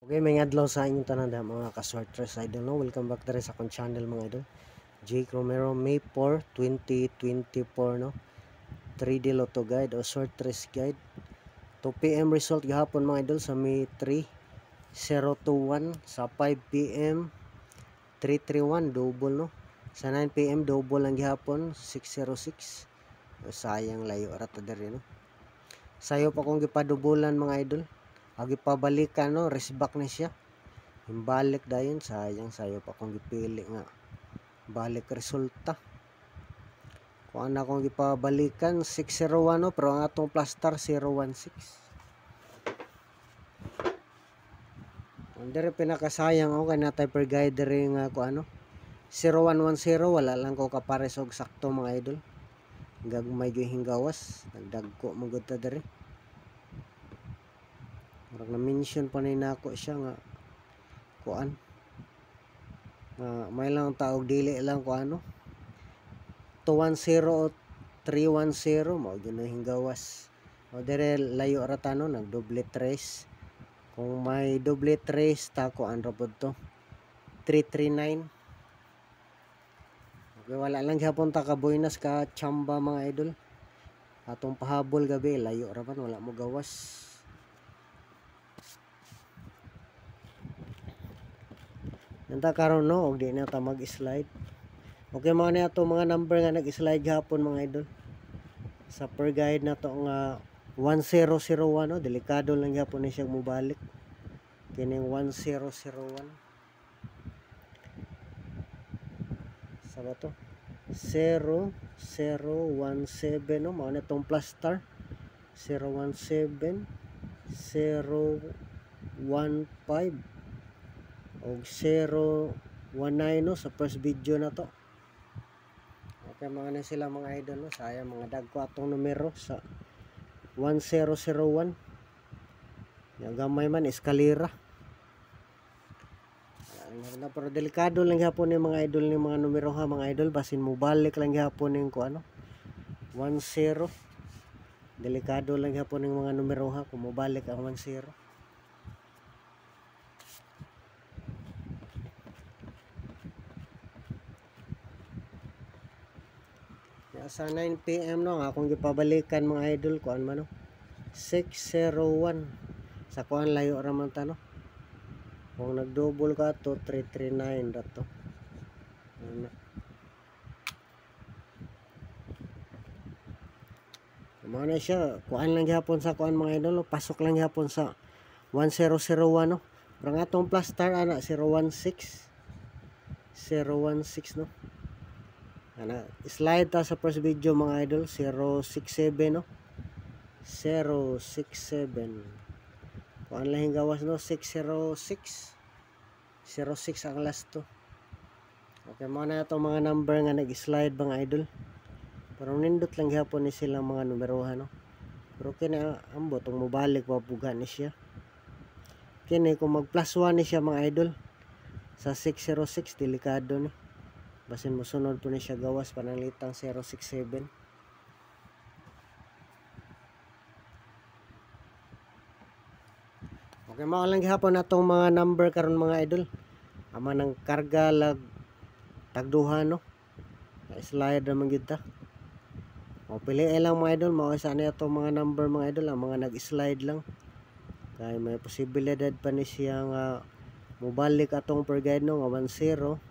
Okay, may adlaw sa inyong tanan mga ka-sortress idol, no? Welcome back dere sa akong channel mga idol. Jake Romero, May 4, 2024, no? 3D Lotto Guide o sortress guide. 2 PM result gahapon mga idol sa May 3, 021 sa 5 PM 331 double, no? Sa 9 PM double lang gihapon 606. Sayang layo rata dere, no? Sayo pa kong gipadubulan mga idol. Agi pabalikan, no? Resback ni siya. Balik dayon, sayang sayo pa kung gipili nga balik resulta. Kung ana kong gipabalikan 601, no, pero ang atong plaster 016. Dire pinakasayang ako kay natay per guide dire nga ko ano 0110, wala lang ko kapares og sakto mga idol. Gagmay gyud hinggawas, nagdagko magud ta dire. Murag na mention pa ni nako siya nga kuan may lang taog dili lang ko ano 210 o 310 mao gyud na hinggawas. O dire layo ra tano nag double trace. Kung may double trace ta ko an pod to 339. Okay, wala lang gyapon ta ka buenas ka chamba mga idol. Atong pahabol gabi layo ra man, wala mo gawas. Nanta karon, no, og di na ta mag-slide. Okay, mga na ato mga number nga nag-slide gahapon mga idol. Sa per guide na to nga 1001, no, delikado lang gihapon ni siya mobalik. Kining 1001. Sa ba to? 0017, no, mao na tong plus star. 017 015 og 019, no, sa first video na to. Okay, mga na sila mga idol, no. Sayang mga dagko atong numero sa 1001. Yung gamay man eskalera. Pero delikado lang gihapon ni mga idol ni mga numero ha mga idol, basin mo balik lang gihapon ning ko ano 10. Delikado lang gihapon ning mga numero ha kung mobalik ang 10. Sa 9 PM, no, akong gipabalikan mga idol kuan man, no, 601 sa kuan layo ra man ta, no. Kung nagdouble ka to 339 dato. Ano. Mao na siya, kuan lang gihapon sa kuan mga idol, no? Pasok lang gihapon sa 1001, no. Pero nga atong plus star ana 016. 016, no. Ana, slide ta sa first video mga idol 067, no. 067. Kuan lang gawas, no, 606. 06 ang last to. Okay, mo na itong mga number nga nag-slide mga idol. Pero nindot lang gihapon ni sila mga numerohan, no. Pero kini ambo tong mobalik wapuga ni siya. Kini kung mag plus 1 ni siya mga idol sa 606, delikado ni. Basin mo sunod po ni siya gawas panalitang 067. Okay, mao lang gihapon natong mga number karon mga idol. Ama nang karga lag tagduha, no. Slide naman gyud ta. O piliin lang mga idol, mao sa ni atong mga number mga idol, ang mga nag-slide lang. Kay may posibilidad pa ni siya nga mobalik atong per guide, no, nga 10.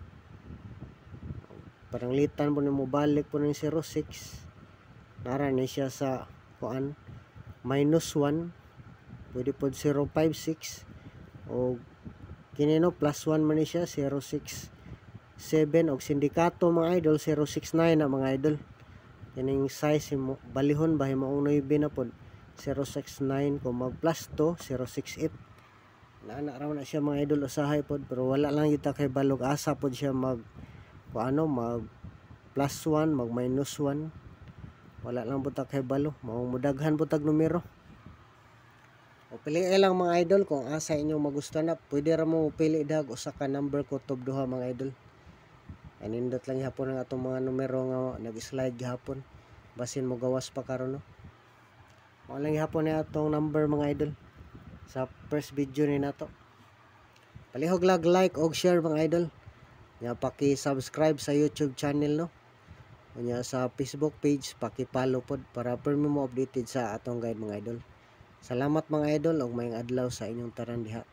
Parang litan po ni mobalik po ng 06. Nara ni siya sa kuan -1. Pwede po 056 o kini, no, plus 1 man ni siya 067 og sindikato mga idol 069 na mga idol. Kining size mo balihon ba himo 9 na pod 069 kung mag plus to 068. Na raw na siya mga idol usahay pod, pero wala lang kita kay balog asa pod siya mag kuano mag plus 1 mag minus 1. Wala lang po ta kay balo, mao mudaghan po tag numero. O piliin lang mga idol kung asa inyo magustuhan na. Pwede ra mo pili dag usa ka number ko top duha mga idol. Anindot lang gihapon ang atong mga numero nga nag-slide gihapon. Basin mo gawas pa karon, no. Mao lang gihapon ni atong number mga idol sa first video ni nato. Palihog lag like og share mga idol. Nya paki-subscribe sa YouTube channel no. Nya sa Facebook page paki-follow pod para permi mo updated sa atong guide mga idol. Salamat mga idol og maayong adlaw sa inyong tanan diha.